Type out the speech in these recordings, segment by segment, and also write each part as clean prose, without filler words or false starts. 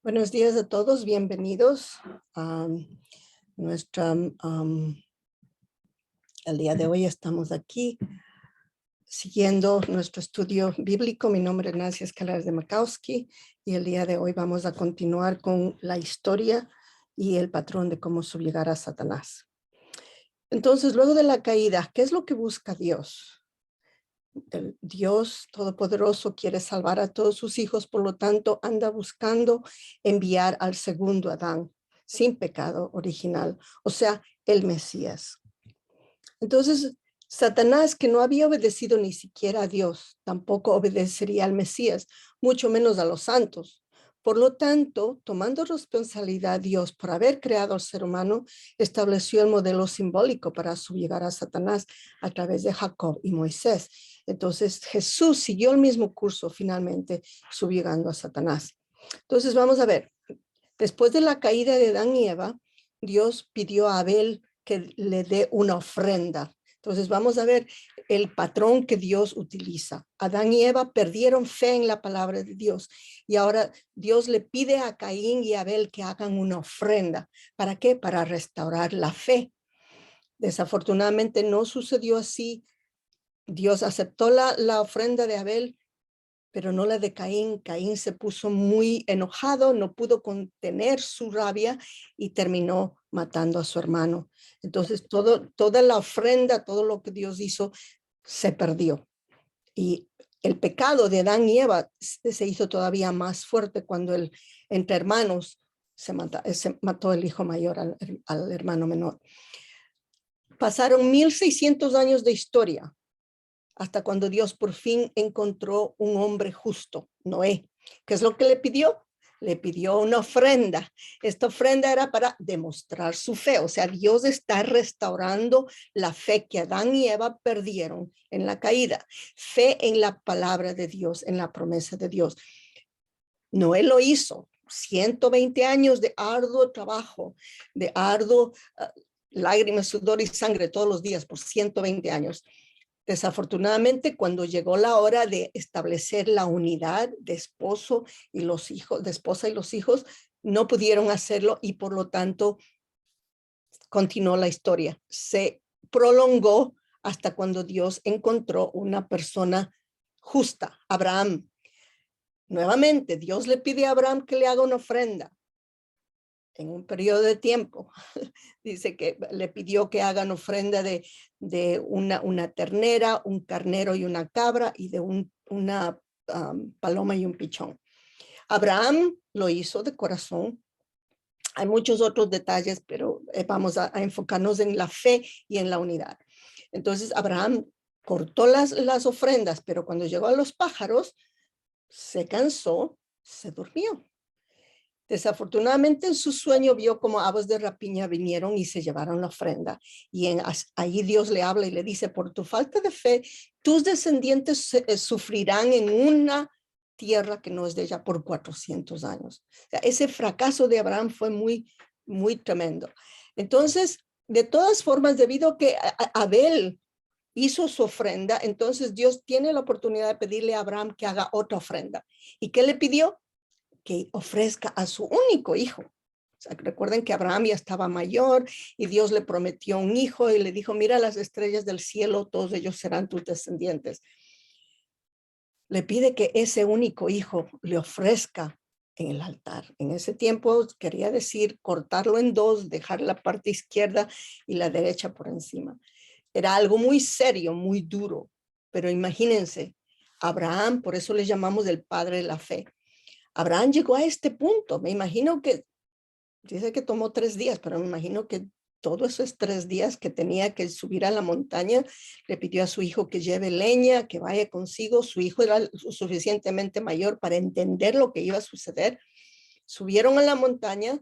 Buenos días a todos, bienvenidos a nuestra, el día de hoy estamos aquí siguiendo nuestro estudio bíblico. Mi nombre es Nancy Escalera de Makowski y el día de hoy vamos a continuar con la historia y el patrón de cómo subyugar a Satanás. Entonces, luego de la caída, ¿qué es lo que busca Dios? El Dios Todopoderoso quiere salvar a todos sus hijos, por lo tanto anda buscando enviar al segundo Adán sin pecado original, o sea, el Mesías. Entonces, Satanás, que no había obedecido ni siquiera a Dios, tampoco obedecería al Mesías, mucho menos a los santos. Por lo tanto, tomando responsabilidad Dios por haber creado al ser humano, estableció el modelo simbólico para subyugar a Satanás a través de Jacob y Moisés. Entonces, Jesús siguió el mismo curso finalmente, subyugando a Satanás. Entonces, vamos a ver. Después de la caída de Adán y Eva, Dios pidió a Abel que le dé una ofrenda. Entonces vamos a ver el patrón que Dios utiliza. Adán y Eva perdieron fe en la palabra de Dios y ahora Dios le pide a Caín y a Abel que hagan una ofrenda. ¿Para qué? Para restaurar la fe. Desafortunadamente no sucedió así. Dios aceptó la ofrenda de Abel, pero no la de Caín. Caín se puso muy enojado, no pudo contener su rabia y terminó matando a su hermano. Entonces, toda la ofrenda, todo lo que Dios hizo, se perdió. Y el pecado de Adán y Eva se hizo todavía más fuerte cuando entre hermanos se mató el hijo mayor al hermano menor. Pasaron 1600 años de historia hasta cuando Dios por fin encontró un hombre justo, Noé. ¿Qué es lo que le pidió? Le pidió una ofrenda. Esta ofrenda era para demostrar su fe. O sea, Dios está restaurando la fe que Adán y Eva perdieron en la caída. Fe en la palabra de Dios, en la promesa de Dios. Noé lo hizo. 120 años de arduo trabajo, de arduo lágrimas, sudor y sangre todos los días por 120 años. Desafortunadamente, cuando llegó la hora de establecer la unidad de esposo y los hijos, de esposa y los hijos, no pudieron hacerlo y por lo tanto continuó la historia. Se prolongó hasta cuando Dios encontró una persona justa, Abraham. Nuevamente, Dios le pide a Abraham que le haga una ofrenda en un periodo de tiempo. Dice que le pidió que hagan ofrenda de una ternera, un carnero y una cabra y de una paloma y un pichón. Abraham lo hizo de corazón. Hay muchos otros detalles, pero vamos a enfocarnos en la fe y en la unidad. Entonces Abraham cortó las ofrendas, pero cuando llegó a los pájaros, se cansó, se durmió. Desafortunadamente en su sueño vio como aves de rapiña vinieron y se llevaron la ofrenda. Y ahí Dios le habla y le dice, por tu falta de fe, tus descendientes sufrirán en una tierra que no es de ella por 400 años. O sea, ese fracaso de Abraham fue muy, muy tremendo. Entonces, de todas formas, debido a que Abel hizo su ofrenda, entonces Dios tiene la oportunidad de pedirle a Abraham que haga otra ofrenda. ¿Y qué le pidió? Que ofrezca a su único hijo. O sea, recuerden que Abraham ya estaba mayor y Dios le prometió un hijo y le dijo, mira las estrellas del cielo, todos ellos serán tus descendientes. Le pide que ese único hijo le ofrezca en el altar. En ese tiempo quería decir cortarlo en dos, dejar la parte izquierda y la derecha por encima. Era algo muy serio, muy duro, pero imagínense, Abraham, por eso le llamamos el padre de la fe. Abraham llegó a este punto. Me imagino que, dice que tomó 3 días, pero me imagino que todos esos 3 días que tenía que subir a la montaña, le pidió a su hijo que lleve leña, que vaya consigo. Su hijo era suficientemente mayor para entender lo que iba a suceder. Subieron a la montaña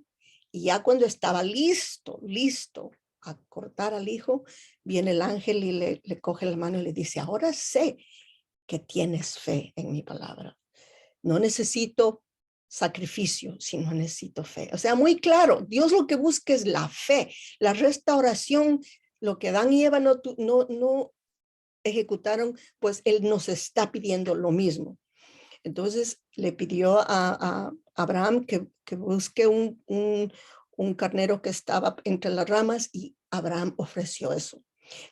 y ya cuando estaba listo a cortar al hijo, viene el ángel y le coge la mano y le dice, ahora sé que tienes fe en mi palabra. No necesito sacrificio, sino necesito fe. O sea, muy claro, Dios lo que busca es la fe, la restauración, lo que Adán y Eva no ejecutaron, pues Él nos está pidiendo lo mismo. Entonces le pidió a Abraham que busque un carnero que estaba entre las ramas y Abraham ofreció eso.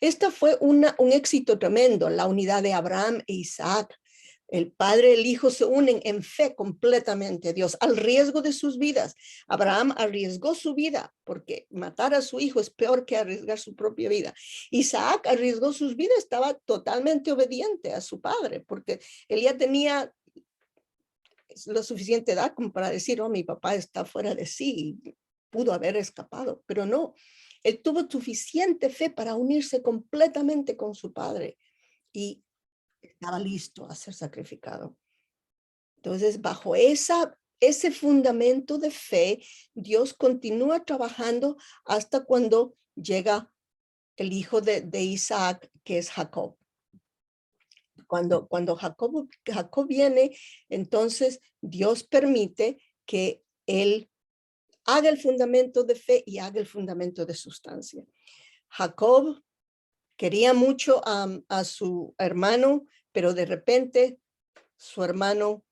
Esta fue un éxito tremendo, la unidad de Abraham e Isaac. El padre y el hijo se unen en fe completamente a Dios, al riesgo de sus vidas. Abraham arriesgó su vida porque matar a su hijo es peor que arriesgar su propia vida. Isaac arriesgó sus vidas, estaba totalmente obediente a su padre porque él ya tenía lo suficiente edad como para decir, oh, mi papá está fuera de sí, pudo haber escapado, pero no. Él tuvo suficiente fe para unirse completamente con su padre y estaba listo a ser sacrificado. Entonces, bajo ese fundamento de fe, Dios continúa trabajando hasta cuando llega el hijo de Isaac, que es Jacob. Cuando Jacob viene, entonces Dios permite que él haga el fundamento de fe y haga el fundamento de sustancia. Jacob quería mucho a su hermano, pero de repente su hermano,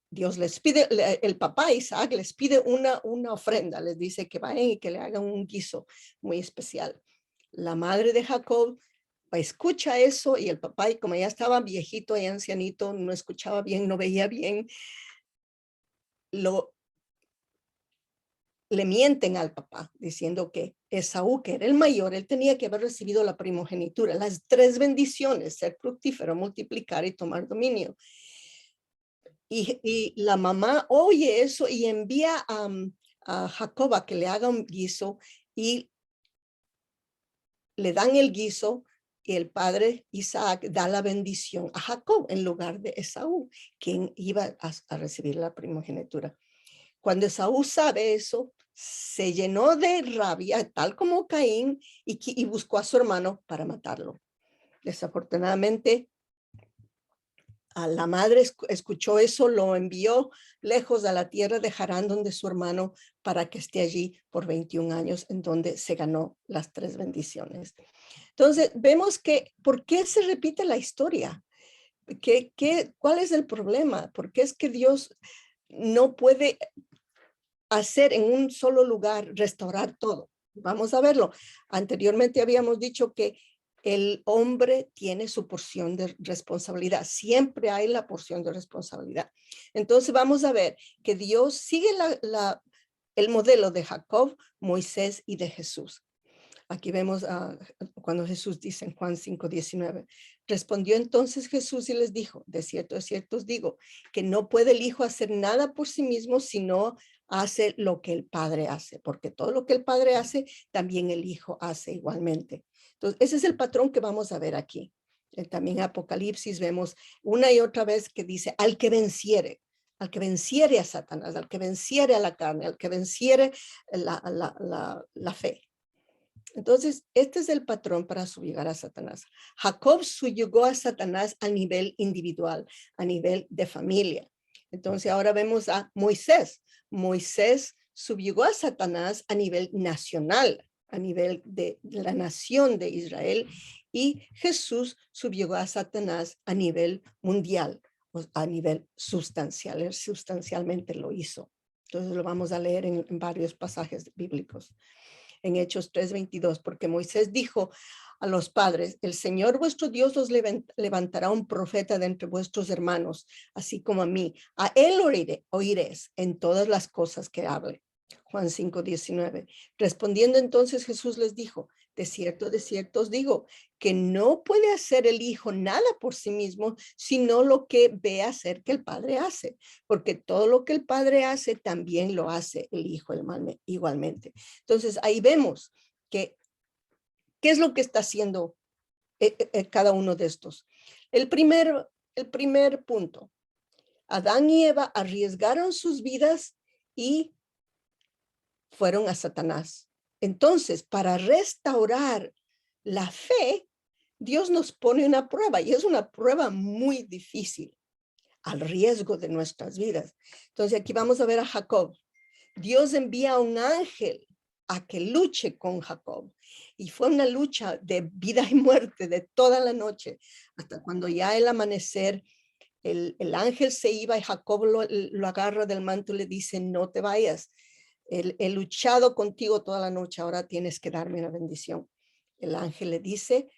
Dios les pide, el papá Isaac les pide una ofrenda, les dice que vayan y que le hagan un guiso muy especial. La madre de Jacob escucha eso y el papá, y como ya estaba viejito y ancianito, no escuchaba bien, no veía bien, le mienten al papá diciendo que Esaú, que era el mayor, él tenía que haber recibido la primogenitura, las 3 bendiciones, ser fructífero, multiplicar y tomar dominio. Y la mamá oye eso y envía a Jacob a que le haga un guiso y le dan el guiso y el padre Isaac da la bendición a Jacob en lugar de Esaú, quien iba a recibir la primogenitura. Cuando Esaú sabe eso, se llenó de rabia, tal como Caín, y buscó a su hermano para matarlo. Desafortunadamente, a la madre escuchó eso, lo envió lejos a la tierra de Harán, donde su hermano, para que esté allí por 21 años, en donde se ganó las 3 bendiciones. Entonces, vemos que, ¿por qué se repite la historia? ¿Cuál es el problema? ¿Por qué es que Dios no puede hacer en un solo lugar, restaurar todo? Vamos a verlo. Anteriormente habíamos dicho que el hombre tiene su porción de responsabilidad. Siempre hay la porción de responsabilidad. Entonces vamos a ver que Dios sigue el modelo de Jacob, Moisés y de Jesús. Aquí vemos cuando Jesús dice en Juan 5:19, respondió entonces Jesús y les dijo, de cierto os digo, que no puede el Hijo hacer nada por sí mismo, sino hace lo que el Padre hace, porque todo lo que el Padre hace, también el Hijo hace igualmente. Entonces, ese es el patrón que vamos a ver aquí. También en Apocalipsis vemos una y otra vez que dice, al que venciere a Satanás, al que venciere a la carne, al que venciere la fe. Entonces, este es el patrón para subyugar a Satanás. Jacob subyugó a Satanás a nivel individual, a nivel de familia. Entonces, ahora vemos a Moisés. Moisés subyugó a Satanás a nivel nacional, a nivel de la nación de Israel, y Jesús subyugó a Satanás a nivel mundial, a nivel sustancial. Él sustancialmente lo hizo. Entonces, lo vamos a leer en varios pasajes bíblicos. En Hechos 3:22, porque Moisés dijo a los padres, el Señor vuestro Dios os levantará un profeta de entre vuestros hermanos, así como a mí. A él oiréis en todas las cosas que hable. Juan 5:19. Respondiendo entonces Jesús les dijo, de cierto os digo, que no puede hacer el Hijo nada por sí mismo, sino lo que ve hacer que el Padre hace, porque todo lo que el Padre hace, también lo hace el Hijo igualmente. Entonces, ahí vemos que, ¿qué es lo que está haciendo cada uno de estos? El primer punto, Adán y Eva arriesgaron sus vidas y fueron a Satanás. Entonces, para restaurar la fe, Dios nos pone una prueba y es una prueba muy difícil al riesgo de nuestras vidas. Entonces, aquí vamos a ver a Jacob. Dios envía a un ángel a que luche con Jacob. Y fue una lucha de vida y muerte de toda la noche, hasta cuando ya el amanecer el ángel se iba y Jacob lo agarra del manto y le dice, no te vayas. He luchado contigo toda la noche, ahora tienes que darme la bendición. El ángel le dice,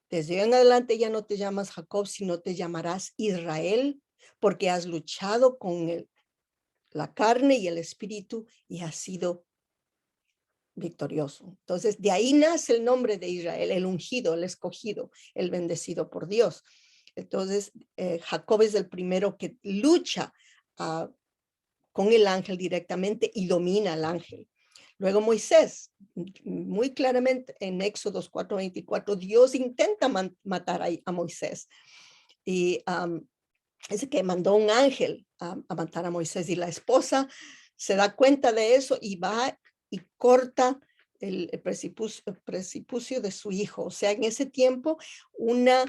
desde hoy en adelante ya no te llamas Jacob, sino te llamarás Israel, porque has luchado con la carne y el espíritu y has sido victorioso. Entonces, de ahí nace el nombre de Israel, el ungido, el escogido, el bendecido por Dios. Entonces, Jacob es el primero que lucha con el ángel directamente y domina al ángel. Luego Moisés, muy claramente en Éxodos 4:24, Dios intenta matar a Moisés. Y es que mandó un ángel a matar a Moisés y la esposa se da cuenta de eso y va y corta el precipicio de su hijo. O sea, en ese tiempo una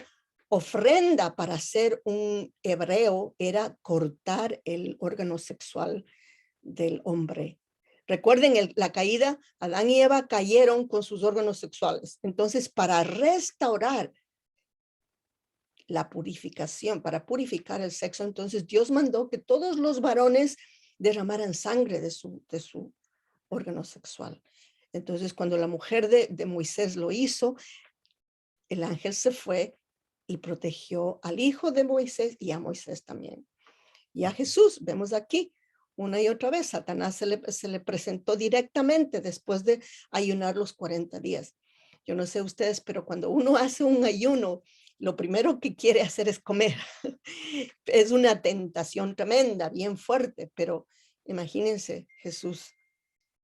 ofrenda para ser un hebreo era cortar el órgano sexual del hombre. Recuerden la caída, Adán y Eva cayeron con sus órganos sexuales. Entonces, para restaurar la purificación, para purificar el sexo, entonces Dios mandó que todos los varones derramaran sangre de su órgano sexual. Entonces, cuando la mujer de Moisés lo hizo, el ángel se fue y protegió al hijo de Moisés y a Moisés también. Y a Jesús, vemos aquí, una y otra vez, Satanás se le presentó directamente después de ayunar los 40 días. Yo no sé ustedes, pero cuando uno hace un ayuno, lo primero que quiere hacer es comer. Es una tentación tremenda, bien fuerte, pero imagínense, Jesús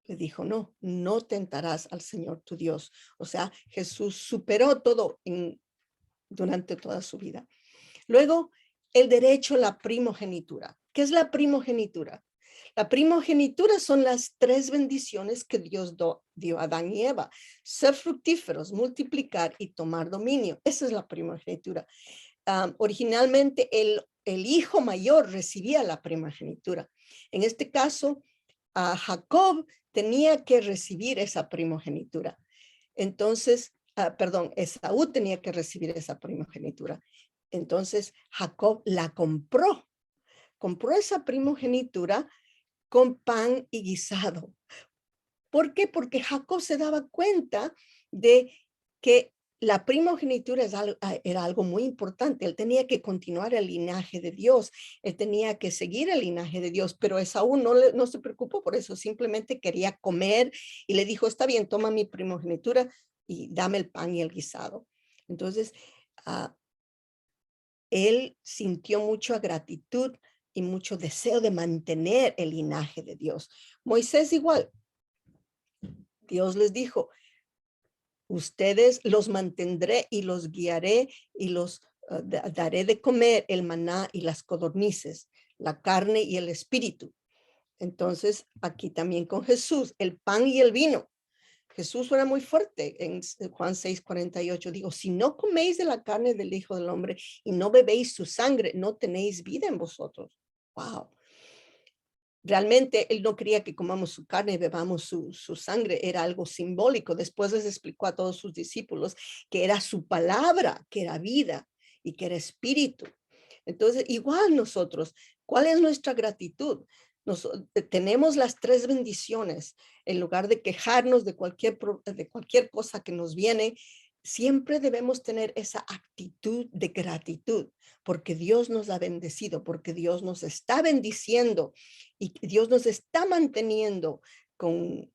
le dijo, no, no tentarás al Señor tu Dios. O sea, Jesús superó todo durante toda su vida. Luego, el derecho a la primogenitura. ¿Qué es la primogenitura? La primogenitura son las 3 bendiciones que Dios dio a Adán y Eva. Ser fructíferos, multiplicar y tomar dominio. Esa es la primogenitura. Originalmente, el hijo mayor recibía la primogenitura. En este caso, Jacob tenía que recibir esa primogenitura. Entonces, Esaú tenía que recibir esa primogenitura. Entonces, Jacob la compró esa primogenitura con pan y guisado. ¿Por qué? Porque Jacob se daba cuenta de que la primogenitura era algo muy importante. Él tenía que continuar el linaje de Dios. Él tenía que seguir el linaje de Dios, pero Esaú no se preocupó por eso. Simplemente quería comer y le dijo, está bien, toma mi primogenitura y dame el pan y el guisado. Entonces, él sintió mucha gratitud y mucho deseo de mantener el linaje de Dios. Moisés igual. Dios les dijo, ustedes los mantendré y los guiaré y los daré de comer el maná y las codornices, la carne y el espíritu. Entonces, aquí también con Jesús, el pan y el vino. Jesús era muy fuerte en Juan 6:48. Digo, si no coméis de la carne del Hijo del Hombre y no bebéis su sangre, no tenéis vida en vosotros. Wow. Realmente él no quería que comamos su carne y bebamos su sangre, era algo simbólico. Después les explicó a todos sus discípulos que era su palabra, que era vida y que era espíritu. Entonces, igual nosotros, ¿cuál es nuestra gratitud? Tenemos las 3 bendiciones. En lugar de quejarnos de cualquier cosa que nos viene, siempre debemos tener esa actitud de gratitud, porque Dios nos ha bendecido, porque Dios nos está bendiciendo y Dios nos está manteniendo con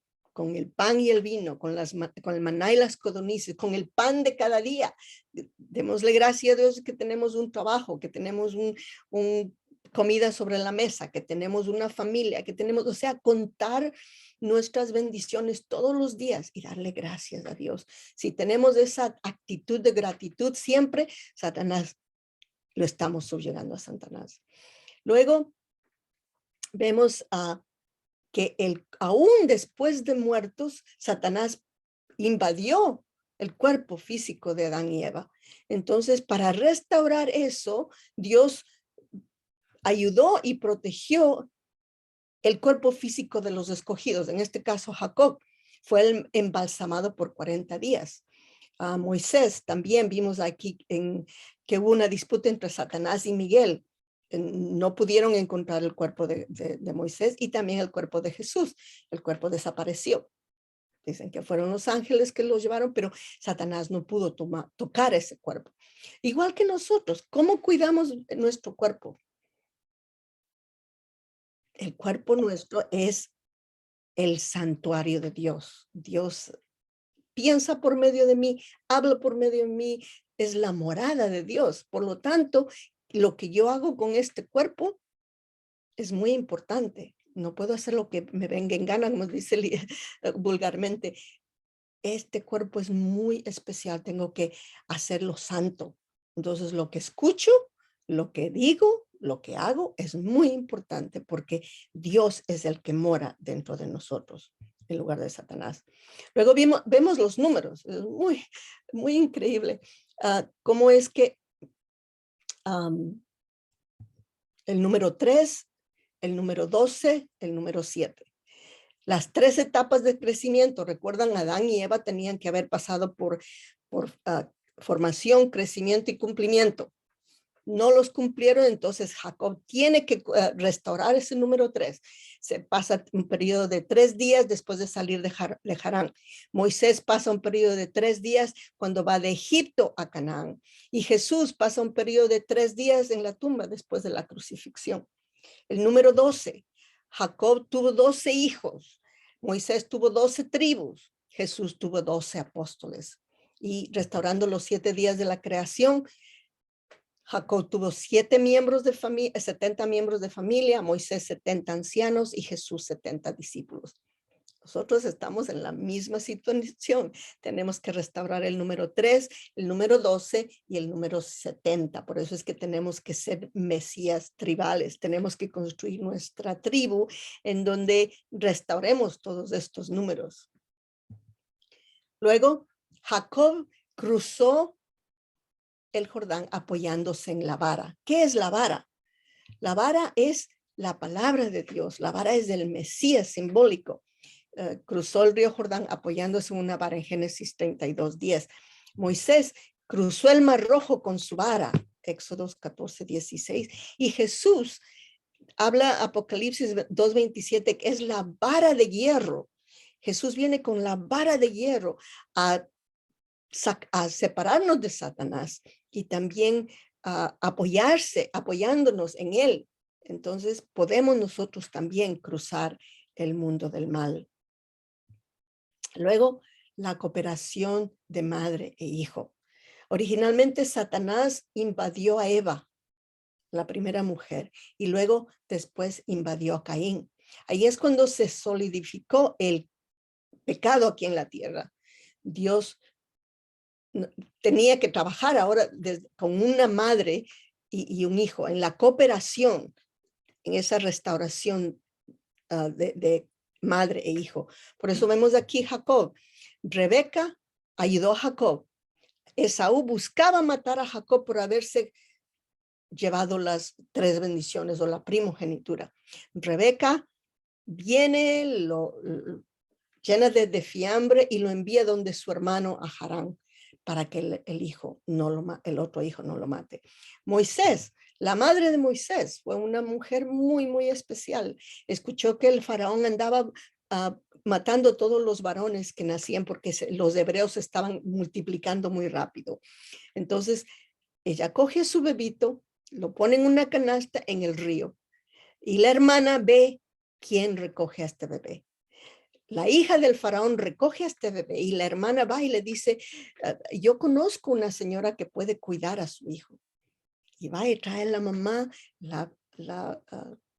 el pan y el vino, con el maná y las codornices, con el pan de cada día. Démosle gracias a Dios que tenemos un trabajo, que tenemos un comida sobre la mesa, que tenemos una familia, que tenemos, o sea, contar nuestras bendiciones todos los días y darle gracias a Dios. Si tenemos esa actitud de gratitud siempre, Satanás, lo estamos subyugando a Satanás. Luego vemos que aún después de muertos, Satanás invadió el cuerpo físico de Adán y Eva. Entonces, para restaurar eso, Dios ayudó y protegió el cuerpo físico de los escogidos. En este caso, Jacob fue embalsamado por 40 días. Moisés también vimos aquí que hubo una disputa entre Satanás y Miguel. no pudieron encontrar el cuerpo de Moisés y también el cuerpo de Jesús. El cuerpo desapareció. Dicen que fueron los ángeles que los llevaron, pero Satanás no pudo tocar ese cuerpo. Igual que nosotros, ¿cómo cuidamos nuestro cuerpo? El cuerpo nuestro es el santuario de Dios. Dios piensa por medio de mí, habla por medio de mí, es la morada de Dios. Por lo tanto, lo que yo hago con este cuerpo es muy importante. No puedo hacer lo que me venga en gana, como dice vulgarmente. Este cuerpo es muy especial, tengo que hacerlo santo. Entonces, lo que escucho, lo que digo, lo que hago es muy importante porque Dios es el que mora dentro de nosotros en lugar de Satanás. Luego vemos los números, es muy increíble. Cómo es que el número 3, el número 12, el número 7. Las 3 etapas de crecimiento, recuerdan, Adán y Eva tenían que haber pasado por formación, crecimiento y cumplimiento. No los cumplieron, entonces Jacob tiene que restaurar ese número 3. Se pasa un periodo de 3 días después de salir de Harán. Moisés pasa un periodo de 3 días cuando va de Egipto a Canaán. Y Jesús pasa un periodo de 3 días en la tumba después de la crucifixión. El número 12. Jacob tuvo 12 hijos. Moisés tuvo 12 tribus. Jesús tuvo 12 apóstoles. Y restaurando los 7 días de la creación, Jacob tuvo 7 miembros de familia, 70 miembros de familia, Moisés 70 ancianos y Jesús 70 discípulos. Nosotros estamos en la misma situación. Tenemos que restaurar el número 3, el número 12 y el número 70. Por eso es que tenemos que ser mesías tribales. Tenemos que construir nuestra tribu en donde restauremos todos estos números. Luego, Jacob cruzó el Jordán apoyándose en la vara. ¿Qué es la vara? La vara es la palabra de Dios. La vara es del Mesías simbólico. Cruzó el río Jordán apoyándose en una vara en Génesis 32:10. Moisés cruzó el Mar Rojo con su vara, Éxodos 14:16. Y Jesús habla Apocalipsis 2:27, que es la vara de hierro. Jesús viene con la vara de hierro a separarnos de Satanás y también apoyándonos en él. Entonces podemos nosotros también cruzar el mundo del mal. Luego, la cooperación de madre e hijo. Originalmente Satanás invadió a Eva, la primera mujer, y luego después invadió a Caín. Ahí es cuando se solidificó el pecado aquí en la tierra. Dios tenía que trabajar ahora con una madre y un hijo en la cooperación, en esa restauración de madre e hijo. Por eso vemos aquí Jacob. Rebeca ayudó a Jacob. Esaú buscaba matar a Jacob por haberse llevado las 3 bendiciones o la primogenitura. Rebeca viene, lo llena de fiambre y lo envía donde su hermano a Harán para que el otro hijo no lo mate. Moisés, la madre de Moisés, fue una mujer muy especial. Escuchó que el faraón andaba matando todos los varones que nacían porque los hebreos estaban multiplicando muy rápido. Entonces, ella coge a su bebito, lo pone en una canasta en el río y la hermana ve quién recoge a este bebé. La hija del faraón recoge a este bebé y la hermana va y le dice, yo conozco una señora que puede cuidar a su hijo. Y va y trae a la mamá, la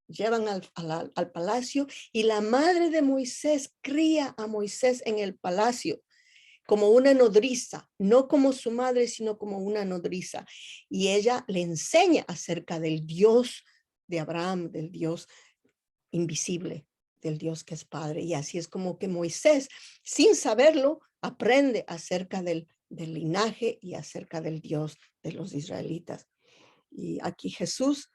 llevan al palacio y la madre de Moisés cría a Moisés en el palacio como una nodriza, no como su madre, sino como una nodriza. Y ella le enseña acerca del Dios de Abraham, del Dios invisible, del Dios que es Padre. Y así es como que Moisés, sin saberlo, aprende acerca del linaje y acerca del Dios de los israelitas. Y aquí Jesús,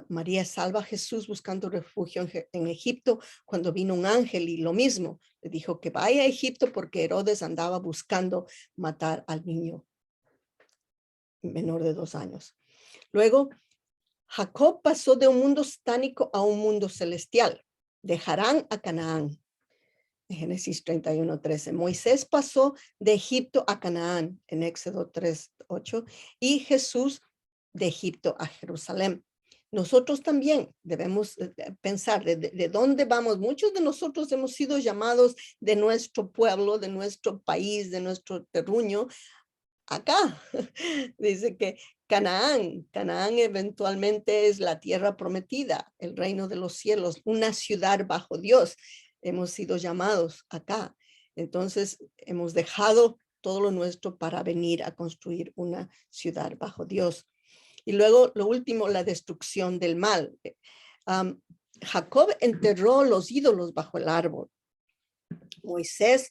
María salva a Jesús buscando refugio en Egipto cuando vino un ángel y lo mismo, le dijo que vaya a Egipto porque Herodes andaba buscando matar al niño menor de 2 años. Luego, Jacob pasó de un mundo satánico a un mundo celestial. De Harán a Canaán. En Génesis 31:13. Moisés pasó de Egipto a Canaán en Éxodo 3:8 y Jesús de Egipto a Jerusalén. Nosotros también debemos pensar de dónde vamos. Muchos de nosotros hemos sido llamados de nuestro pueblo, de nuestro país, de nuestro terruño, acá. Dice que Canaán eventualmente es la tierra prometida, el reino de los cielos, una ciudad bajo Dios. Hemos sido llamados acá. Entonces hemos dejado todo lo nuestro para venir a construir una ciudad bajo Dios. Y luego, lo último, la destrucción del mal. Jacob enterró los ídolos bajo el árbol. Moisés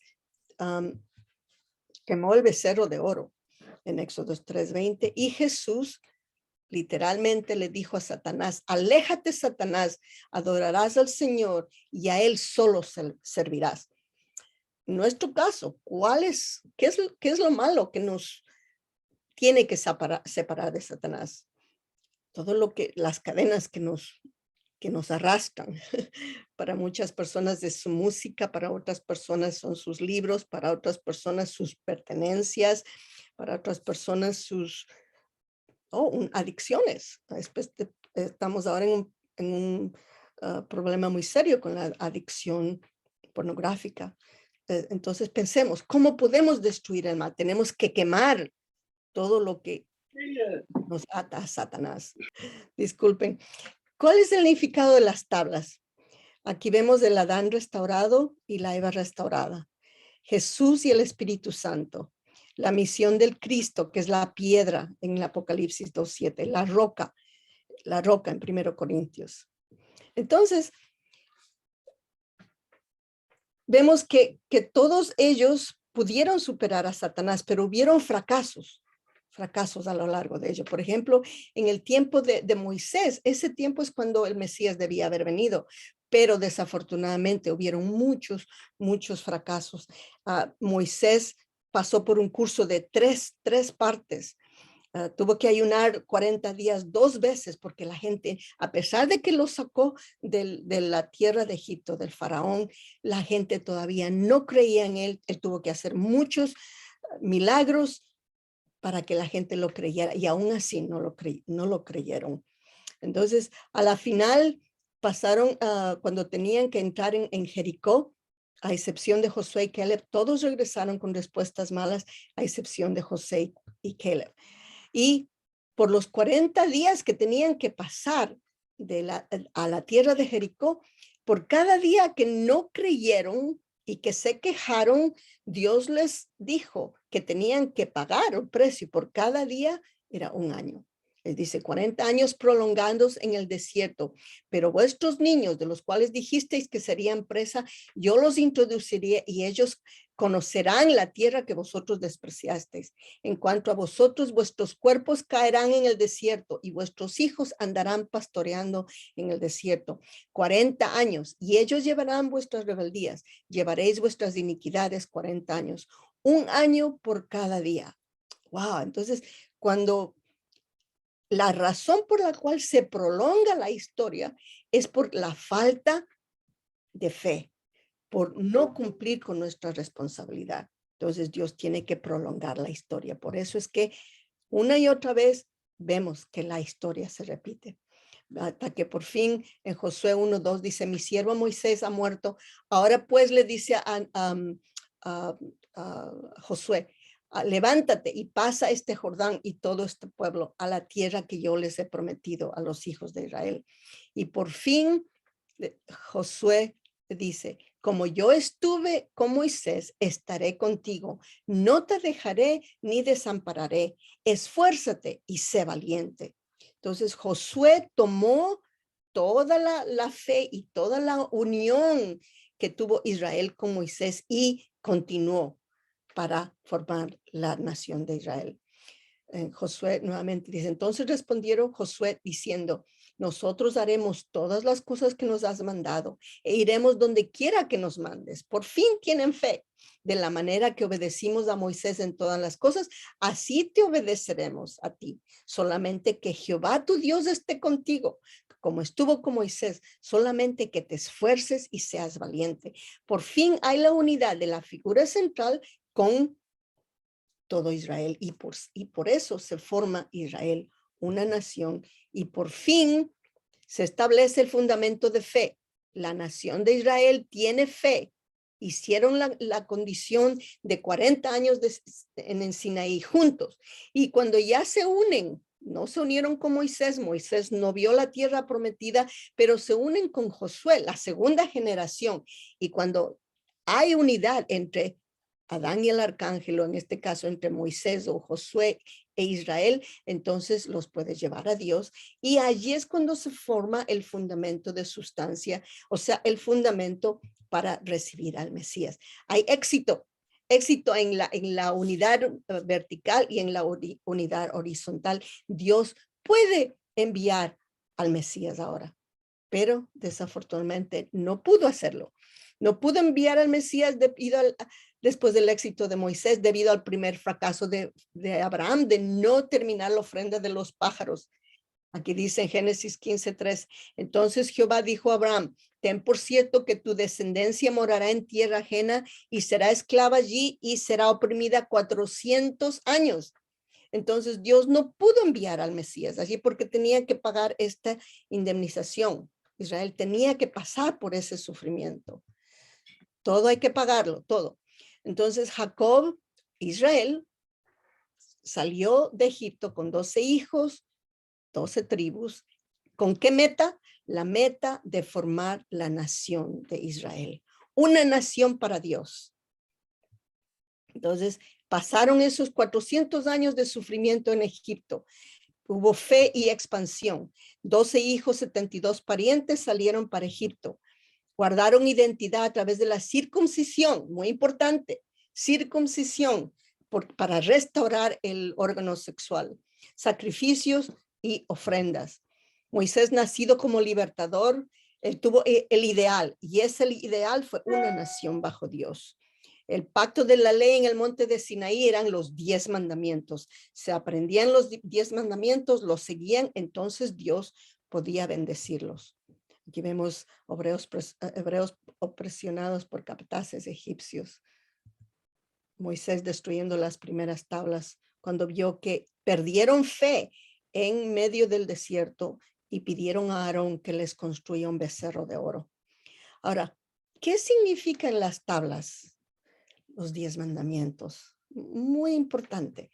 quemó el becerro de oro en Éxodo 3:20, y Jesús literalmente le dijo a Satanás: aléjate, Satanás, adorarás al Señor y a él solo servirás. En nuestro caso, qué es lo malo que nos tiene que separar de Satanás? Todo las cadenas que nos arrastran. Para muchas personas es su música, para otras personas son sus libros, para otras personas sus pertenencias, para otras personas sus adicciones. Estamos ahora en un problema muy serio con la adicción pornográfica. Entonces pensemos, ¿cómo podemos destruir el mal? Tenemos que quemar todo lo que nos ata a Satanás. Disculpen. ¿Cuál es el significado de las tablas? Aquí vemos el Adán restaurado y la Eva restaurada. Jesús y el Espíritu Santo. La misión del Cristo, que es la piedra en el Apocalipsis 2:7. La roca en 1 Corintios. Entonces, vemos que todos ellos pudieron superar a Satanás, pero hubieron fracasos a lo largo de ello. Por ejemplo, en el tiempo de Moisés, ese tiempo es cuando el Mesías debía haber venido, pero desafortunadamente hubieron muchos fracasos. Moisés pasó por un curso de tres partes. Tuvo que ayunar 40 días 2 veces porque la gente, a pesar de que lo sacó de la tierra de Egipto, del faraón, la gente todavía no creía en él. Él tuvo que hacer muchos milagros para que la gente lo creyera, y aún así no lo creyeron. Entonces, a la final pasaron, cuando tenían que entrar en Jericó, a excepción de Josué y Caleb, todos regresaron con respuestas malas, a excepción de Josué y Caleb. Y por los 40 días que tenían que pasar a la tierra de Jericó, por cada día que no creyeron y que se quejaron, Dios les dijo que tenían que pagar el precio. Por cada día era un año. Les dice: 40 años prolongados en el desierto, pero vuestros niños, de los cuales dijisteis que serían presa, yo los introduciré y ellos conocerán la tierra que vosotros despreciasteis. En cuanto a vosotros, vuestros cuerpos caerán en el desierto y vuestros hijos andarán pastoreando en el desierto 40 años, y ellos llevarán vuestras rebeldías, llevaréis vuestras iniquidades 40 años, un año por cada día. Wow, entonces cuando la razón por la cual se prolonga la historia es por la falta de fe, por no cumplir con nuestra responsabilidad. Entonces Dios tiene que prolongar la historia. Por eso es que una y otra vez vemos que la historia se repite. Hasta que por fin en Josué 1:2 dice: mi siervo Moisés ha muerto. Ahora pues le dice a Josué: levántate y pasa este Jordán y todo este pueblo a la tierra que yo les he prometido a los hijos de Israel. Y por fin Josué dice: como yo estuve con Moisés, estaré contigo. No te dejaré ni desampararé. Esfuérzate y sé valiente. Entonces Josué tomó toda la fe y toda la unión que tuvo Israel con Moisés y continuó para formar la nación de Israel. Josué nuevamente dice, entonces respondieron Josué diciendo, nosotros haremos todas las cosas que nos has mandado e iremos donde quiera que nos mandes. Por fin tienen fe. De la manera que obedecimos a Moisés en todas las cosas, así te obedeceremos a ti. Solamente que Jehová tu Dios esté contigo, como estuvo con Moisés, solamente que te esfuerces y seas valiente. Por fin hay la unidad de la figura central con todo Israel y por eso se forma Israel, una nación, y por fin se establece el fundamento de fe. La nación de Israel tiene fe. Hicieron la condición de 40 años en Sinaí juntos. Y cuando ya se unen, no se unieron con Moisés, Moisés no vio la tierra prometida, pero se unen con Josué, la segunda generación. Y cuando hay unidad entre Adán y el arcángel, o en este caso entre Moisés o Josué e Israel, entonces los puedes llevar a Dios. Y allí es cuando se forma el fundamento de sustancia, o sea, el fundamento para recibir al Mesías. Hay éxito en la unidad vertical y en la unidad horizontal. Dios puede enviar al Mesías ahora, pero desafortunadamente no pudo hacerlo. No pudo enviar al Mesías después del éxito de Moisés, debido al primer fracaso de Abraham de no terminar la ofrenda de los pájaros. Aquí dice en Génesis 15:3, entonces Jehová dijo a Abraham, ten por cierto que tu descendencia morará en tierra ajena y será esclava allí y será oprimida 400 años. Entonces Dios no pudo enviar al Mesías allí porque tenía que pagar esta indemnización. Israel tenía que pasar por ese sufrimiento. Todo hay que pagarlo, todo. Entonces Jacob, Israel, salió de Egipto con 12 hijos, 12 tribus. ¿Con qué meta? La meta de formar la nación de Israel. Una nación para Dios. Entonces, pasaron esos 400 años de sufrimiento en Egipto. Hubo fe y expansión. 12 hijos, 72 parientes salieron para Egipto. Guardaron identidad a través de la circuncisión, muy importante, circuncisión para restaurar el órgano sexual, sacrificios y ofrendas. Moisés, nacido como libertador, él tuvo el ideal, y ese ideal fue una nación bajo Dios. El pacto de la ley en el monte de Sinaí eran los 10 mandamientos. Se aprendían los 10 mandamientos, los seguían, entonces Dios podía bendecirlos. Aquí vemos hebreos opresionados por capataces egipcios. Moisés destruyendo las primeras tablas cuando vio que perdieron fe en medio del desierto y pidieron a Aarón que les construya un becerro de oro. Ahora, ¿qué significan las tablas? Los 10 mandamientos. Muy importante.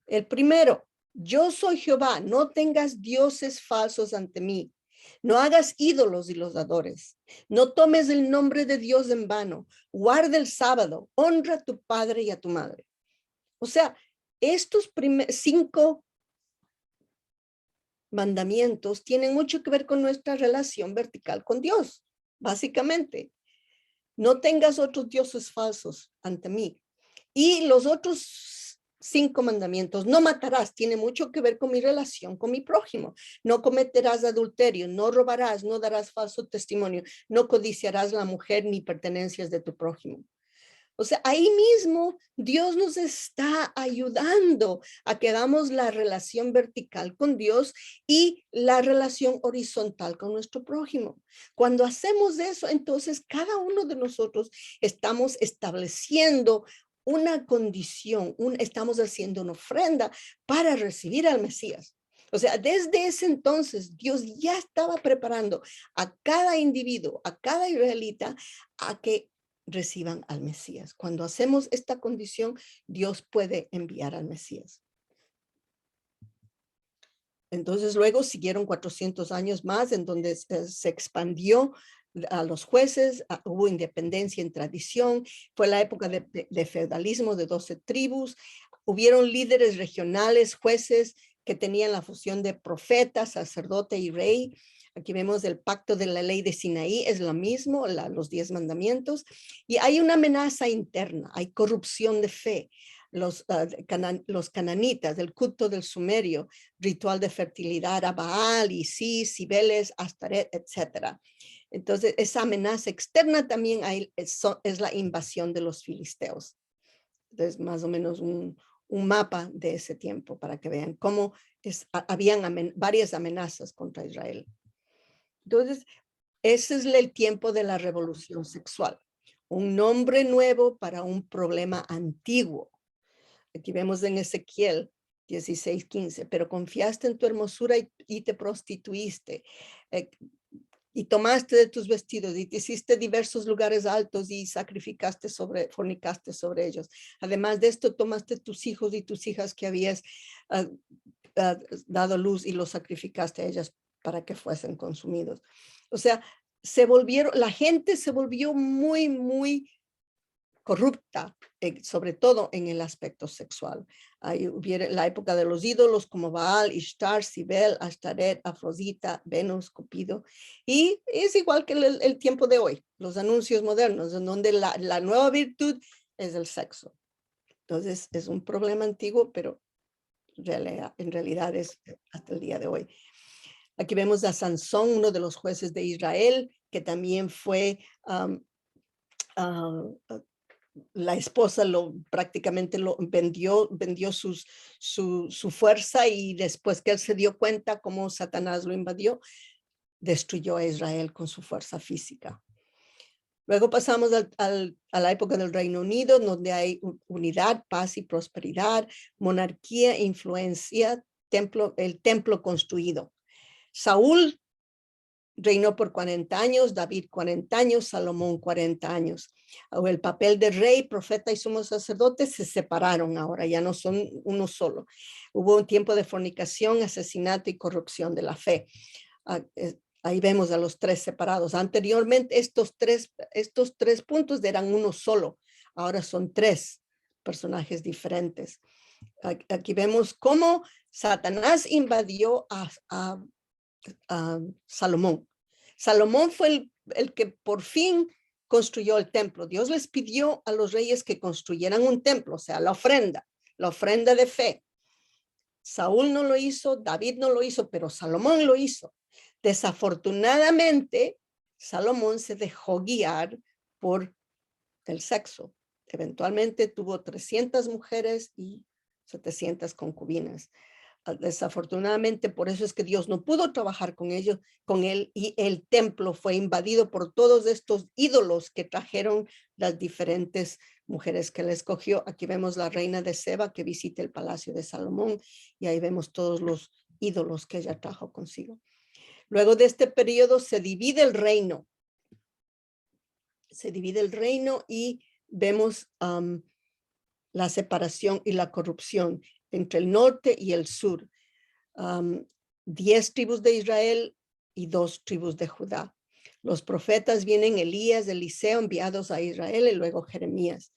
El primero, yo soy Jehová, no tengas dioses falsos ante mí. No hagas ídolos y los adores. No tomes el nombre de Dios en vano. Guarda el sábado. Honra a tu padre y a tu madre. O sea, estos 5 mandamientos tienen mucho que ver con nuestra relación vertical con Dios, básicamente. No tengas otros dioses falsos ante mí. Y los otros 5 mandamientos, no matarás, tiene mucho que ver con mi relación con mi prójimo. No cometerás adulterio, no robarás, no darás falso testimonio, no codiciarás la mujer ni pertenencias de tu prójimo. O sea, ahí mismo Dios nos está ayudando a que hagamos la relación vertical con Dios y la relación horizontal con nuestro prójimo. Cuando hacemos eso, entonces cada uno de nosotros estamos estableciendo una condición, estamos haciendo una ofrenda para recibir al Mesías. O sea, desde ese entonces Dios ya estaba preparando a cada individuo, a cada israelita, a que reciban al Mesías. Cuando hacemos esta condición, Dios puede enviar al Mesías. Entonces luego siguieron 400 años más en donde se expandió a los jueces, hubo independencia en tradición, fue la época de feudalismo de 12 tribus, hubieron líderes regionales, jueces que tenían la función de profeta, sacerdote y rey. Aquí vemos el pacto de la ley de Sinaí, es lo mismo, los 10 mandamientos. Y hay una amenaza interna, hay corrupción de fe, los cananitas, el culto del sumerio, ritual de fertilidad a Baal, Isis, Cibeles, Astaret, etc. Entonces, esa amenaza externa también es la invasión de los filisteos. Entonces, más o menos un mapa de ese tiempo para que vean cómo habían varias amenazas contra Israel. Entonces, ese es el tiempo de la revolución sexual. Un nombre nuevo para un problema antiguo. Aquí vemos en Ezequiel 16:15, pero confiaste en tu hermosura y te prostituiste. Y tomaste de tus vestidos y te hiciste diversos lugares altos y fornicaste sobre ellos. Además de esto, tomaste tus hijos y tus hijas que habías dado luz y los sacrificaste a ellas para que fuesen consumidos. O sea, la gente se volvió muy, muy corrupta, sobre todo en el aspecto sexual. Ahí hubiera la época de los ídolos como Baal, Ishtar, Cibel, Ashtaret, Afrodita, Venus, Cupido. Y es igual que el tiempo de hoy, los anuncios modernos, en donde la nueva virtud es el sexo. Entonces, es un problema antiguo, pero en realidad es hasta el día de hoy. Aquí vemos a Sansón, uno de los jueces de Israel, que también fue la esposa prácticamente lo vendió su fuerza, y después que él se dio cuenta cómo Satanás lo invadió, destruyó a Israel con su fuerza física. Luego pasamos a la época del Reino Unido, donde hay unidad, paz y prosperidad, monarquía, influencia, el templo construido. Saúl reinó por 40 años, David 40 años, Salomón 40 años. El papel de rey, profeta y sumo sacerdote se separaron ahora, ya no son uno solo. Hubo un tiempo de fornicación, asesinato y corrupción de la fe. Ahí vemos a los tres separados. Anteriormente estos tres puntos eran uno solo, ahora son tres personajes diferentes. Aquí vemos cómo Satanás invadió a Salomón. Salomón fue el que por fin construyó el templo. Dios les pidió a los reyes que construyeran un templo, o sea, la ofrenda de fe. Saúl no lo hizo, David no lo hizo, pero Salomón lo hizo. Desafortunadamente, Salomón se dejó guiar por el sexo. Eventualmente tuvo 300 mujeres y 700 concubinas. Desafortunadamente, por eso es que Dios no pudo trabajar con él, y el templo fue invadido por todos estos ídolos que trajeron las diferentes mujeres que él escogió. Aquí vemos la reina de Seba que visita el palacio de Salomón, y ahí vemos todos los ídolos que ella trajo consigo. Luego de este periodo se divide el reino. Y vemos la separación y la corrupción entre el norte y el sur. 10 tribus de Israel y 2 tribus de Judá. Los profetas vienen Elías, Eliseo, enviados a Israel, y luego Jeremías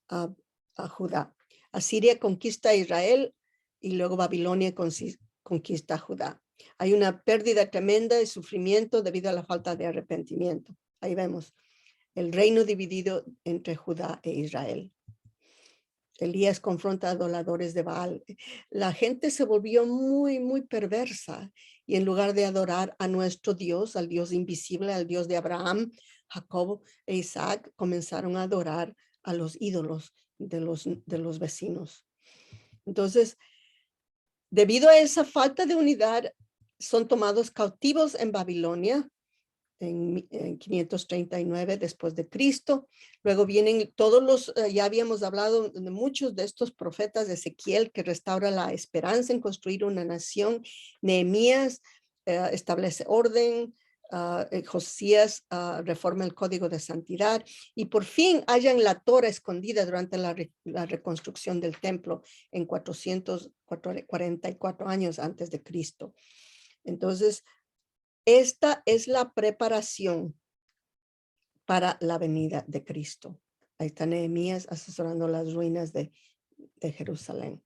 a Judá. Asiria conquista a Israel y luego Babilonia conquista a Judá. Hay una pérdida tremenda de sufrimiento debido a la falta de arrepentimiento. Ahí vemos el reino dividido entre Judá e Israel. Elías confronta a adoradores de Baal. La gente se volvió muy, muy perversa, y en lugar de adorar a nuestro Dios, al Dios invisible, al Dios de Abraham, Jacob e Isaac, comenzaron a adorar a los ídolos de los vecinos. Entonces, debido a esa falta de unidad, son tomados cautivos en Babilonia en 539 después de Cristo. Luego vienen todos ya habíamos hablado de muchos de estos profetas, de Ezequiel, que restaura la esperanza en construir una nación. Nehemías establece orden. Josías reforma el código de santidad, y por fin hallan la Torá escondida durante la reconstrucción del templo en 444 años antes de Cristo. Entonces, esta es la preparación para la venida de Cristo. Ahí está Nehemías asesorando las ruinas de Jerusalén.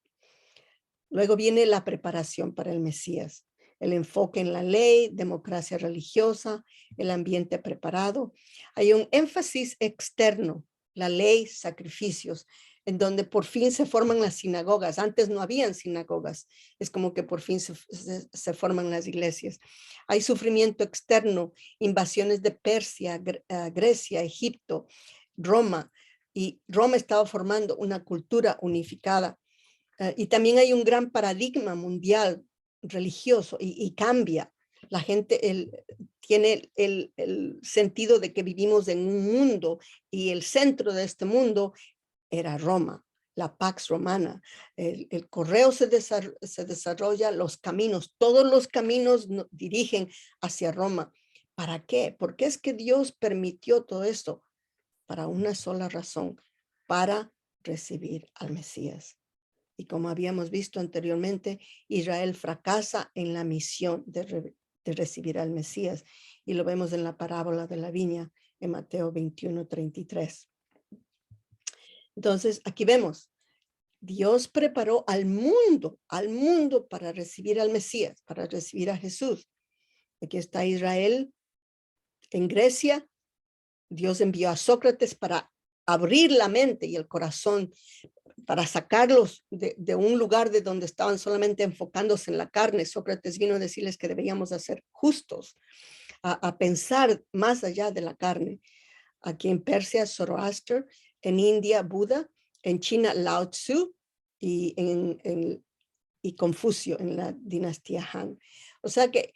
Luego viene la preparación para el Mesías. El enfoque en la ley, democracia religiosa, el ambiente preparado. Hay un énfasis externo, la ley, sacrificios. en donde por fin se forman las sinagogas. Antes no habían sinagogas. Es como que por fin se forman las iglesias. Hay sufrimiento externo, invasiones de Persia, Grecia, Egipto, Roma. Y Roma estaba formando una cultura unificada. Y también hay un gran paradigma mundial religioso y cambia. La gente tiene el sentido de que vivimos en un mundo y el centro de este mundo era Roma, la Pax Romana. El correo se desarrolla, los caminos, todos los caminos dirigen hacia Roma. ¿Para qué? Porque es que Dios permitió todo esto para una sola razón, para recibir al Mesías. Y como habíamos visto anteriormente, Israel fracasa en la misión de recibir al Mesías. Y lo vemos en la parábola de la viña en Mateo 21:33. Entonces, aquí vemos, Dios preparó al mundo para recibir al Mesías, para recibir a Jesús. Aquí está Israel en Grecia. Dios envió a Sócrates para abrir la mente y el corazón, para sacarlos de un lugar de donde estaban solamente enfocándose en la carne. Sócrates vino a decirles que deberíamos ser justos, a pensar más allá de la carne. Aquí en Persia, Zoroaster, en India, Buda, en China, Lao Tzu y Confucio en la dinastía Han. O sea que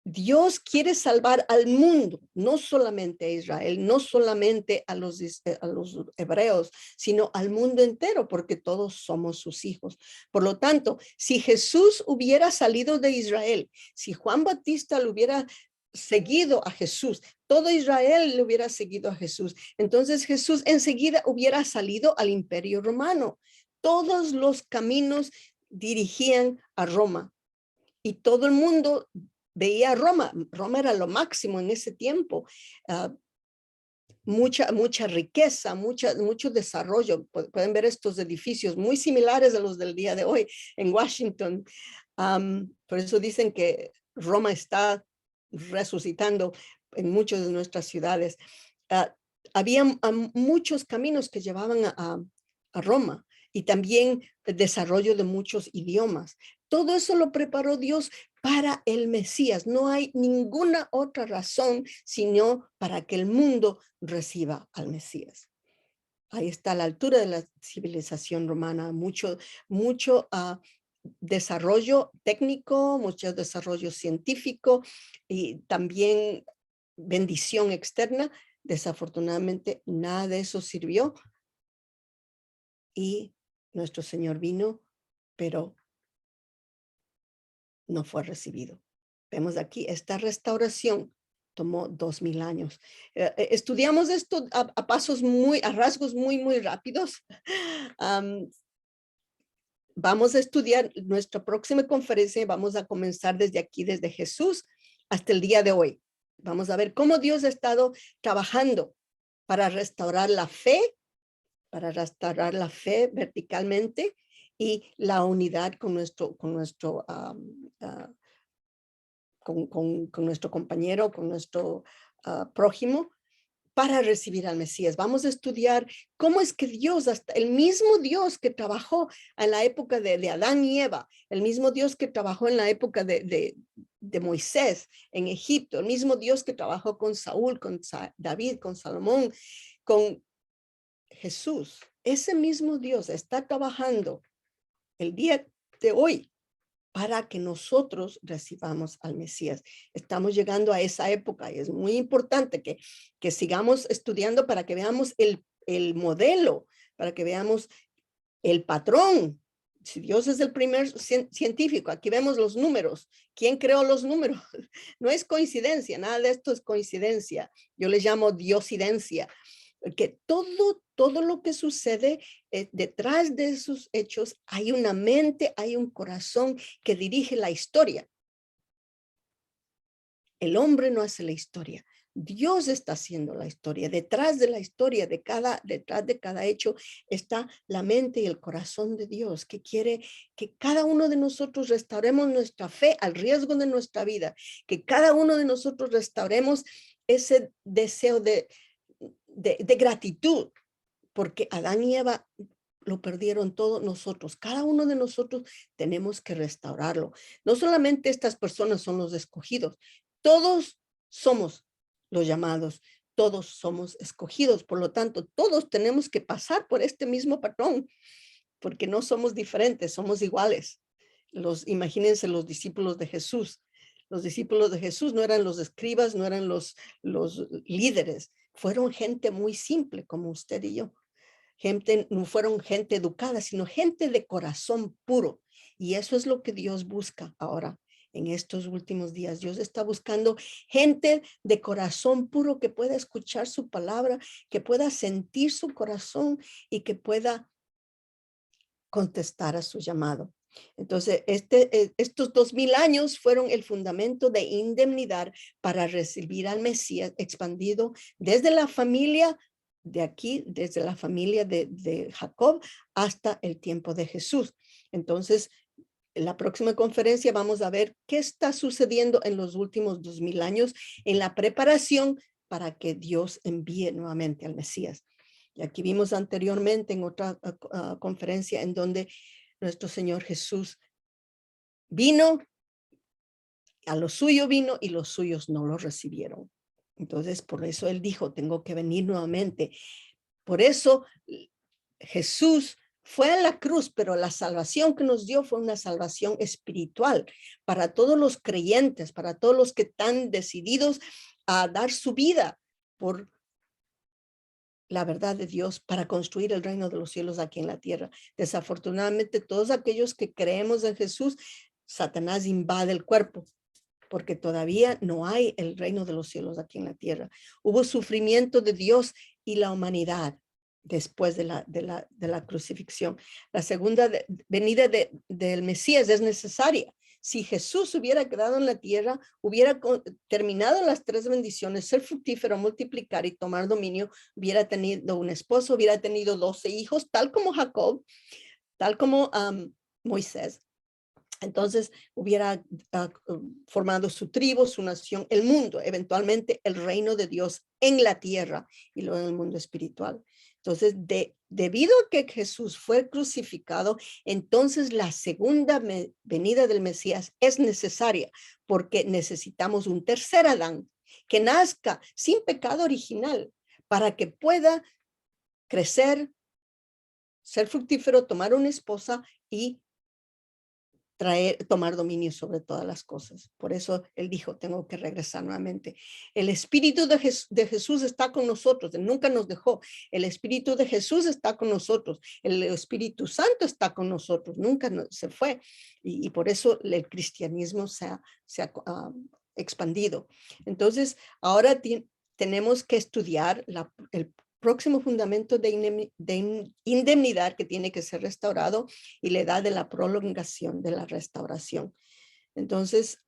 Dios quiere salvar al mundo, no solamente a Israel, no solamente a los hebreos, sino al mundo entero, porque todos somos sus hijos. Por lo tanto, si Jesús hubiera salido de Israel, si Juan Bautista lo hubiera seguido a Jesús, todo Israel le hubiera seguido a Jesús, entonces Jesús enseguida hubiera salido al Imperio Romano. Todos los caminos dirigían a Roma y todo el mundo veía Roma. Roma era lo máximo en ese tiempo. Mucha riqueza, mucho desarrollo. Pueden ver estos edificios muy similares a los del día de hoy en Washington. Por eso dicen que Roma está resucitando en muchas de nuestras ciudades. Había muchos caminos que llevaban a Roma y también el desarrollo de muchos idiomas. Todo eso lo preparó Dios para el Mesías. No hay ninguna otra razón sino para que el mundo reciba al Mesías. Ahí está la altura de la civilización romana, mucho desarrollo técnico, mucho desarrollo científico y también bendición externa. Desafortunadamente, nada de eso sirvió y nuestro Señor vino, pero no fue recibido. Vemos aquí, esta restauración tomó 2000 años. Estudiamos esto a pasos a rasgos muy rápidos. Vamos a estudiar nuestra próxima conferencia. Vamos a comenzar desde aquí, desde Jesús hasta el día de hoy. Vamos a ver cómo Dios ha estado trabajando para restaurar la fe verticalmente y la unidad con nuestro compañero, con nuestro prójimo, para recibir al Mesías. Vamos a estudiar cómo es que Dios, hasta el mismo Dios que trabajó en la época de Adán y Eva, el mismo Dios que trabajó en la época de Moisés en Egipto, el mismo Dios que trabajó con Saúl, con David, con Salomón, con Jesús, ese mismo Dios está trabajando el día de hoy para que nosotros recibamos al Mesías. Estamos llegando a esa época y es muy importante que sigamos estudiando para que veamos el modelo, para que veamos el patrón. Si Dios es el primer científico, aquí vemos los números. ¿Quién creó los números? No es coincidencia, nada de esto es coincidencia. Yo le llamo diosidencia. Que todo lo que sucede detrás de esos hechos hay una mente, hay un corazón que dirige la historia. El hombre no hace la historia. Dios está haciendo la historia. Detrás de la historia, detrás de cada hecho, está la mente y el corazón de Dios, que quiere que cada uno de nosotros restauremos nuestra fe al riesgo de nuestra vida, que cada uno de nosotros restauremos ese deseo de gratitud, porque Adán y Eva lo perdieron todos nosotros. Cada uno de nosotros tenemos que restaurarlo. No solamente estas personas son los escogidos, todos somos los llamados, todos somos escogidos. Por lo tanto, todos tenemos que pasar por este mismo patrón, porque no somos diferentes, somos iguales. Imagínense los discípulos de Jesús. Los discípulos de Jesús no eran los escribas, no eran los líderes. Fueron gente muy simple como usted y yo. No fueron gente educada, sino gente de corazón puro. Y eso es lo que Dios busca ahora en estos últimos días. Dios está buscando gente de corazón puro que pueda escuchar su palabra, que pueda sentir su corazón y que pueda contestar a su llamado. Entonces, estos 2000 años fueron el fundamento de indemnidad para recibir al Mesías expandido desde la familia de aquí, desde la familia de Jacob hasta el tiempo de Jesús. Entonces, en la próxima conferencia vamos a ver qué está sucediendo en los últimos 2000 años en la preparación para que Dios envíe nuevamente al Mesías. Y aquí vimos anteriormente en otra conferencia en donde nuestro Señor Jesús vino, a lo suyo vino y los suyos no lo recibieron. Entonces, por eso Él dijo, tengo que venir nuevamente. Por eso Jesús fue a la cruz, pero la salvación que nos dio fue una salvación espiritual para todos los creyentes, para todos los que están decididos a dar su vida por la verdad de Dios para construir el reino de los cielos aquí en la tierra. Desafortunadamente, todos aquellos que creemos en Jesús, Satanás invade el cuerpo, porque todavía no hay el reino de los cielos aquí en la tierra. Hubo sufrimiento de Dios y la humanidad después de la crucifixión. La segunda venida del Mesías es necesaria. Si Jesús hubiera quedado en la tierra, hubiera terminado las 3 bendiciones, ser fructífero, multiplicar y tomar dominio, hubiera tenido un esposo, hubiera tenido 12 hijos, tal como Jacob, tal como Moisés. Entonces hubiera formado su tribu, su nación, el mundo, eventualmente el reino de Dios en la tierra y luego en el mundo espiritual. Entonces, debido a que Jesús fue crucificado, entonces la segunda venida del Mesías es necesaria porque necesitamos un tercer Adán que nazca sin pecado original para que pueda crecer, ser fructífero, tomar una esposa y tomar dominio sobre todas las cosas. Por eso Él dijo, tengo que regresar nuevamente. El Espíritu de Jesús está con nosotros, Él nunca nos dejó. El Espíritu de Jesús está con nosotros. El Espíritu Santo está con nosotros, nunca se fue. Y por eso el cristianismo se ha expandido. Entonces, ahora tenemos que estudiar el próximo fundamento de indemnidad que tiene que ser restaurado y la edad de la prolongación de la restauración. Entonces,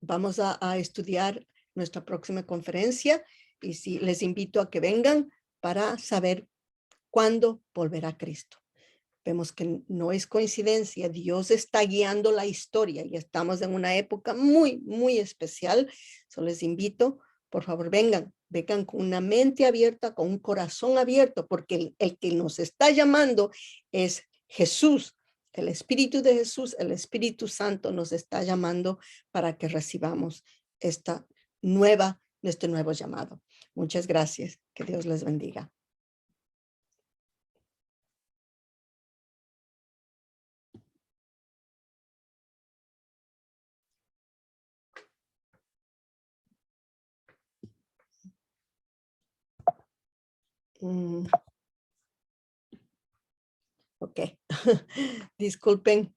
vamos a estudiar nuestra próxima conferencia y les invito a que vengan para saber cuándo volverá Cristo. Vemos que no es coincidencia, Dios está guiando la historia y estamos en una época muy, muy especial. So les invito, por favor, vengan con una mente abierta, con un corazón abierto, porque el que nos está llamando es Jesús. El Espíritu de Jesús, el Espíritu Santo nos está llamando para que recibamos este nuevo llamado. Muchas gracias. Que Dios les bendiga. Ok, disculpen.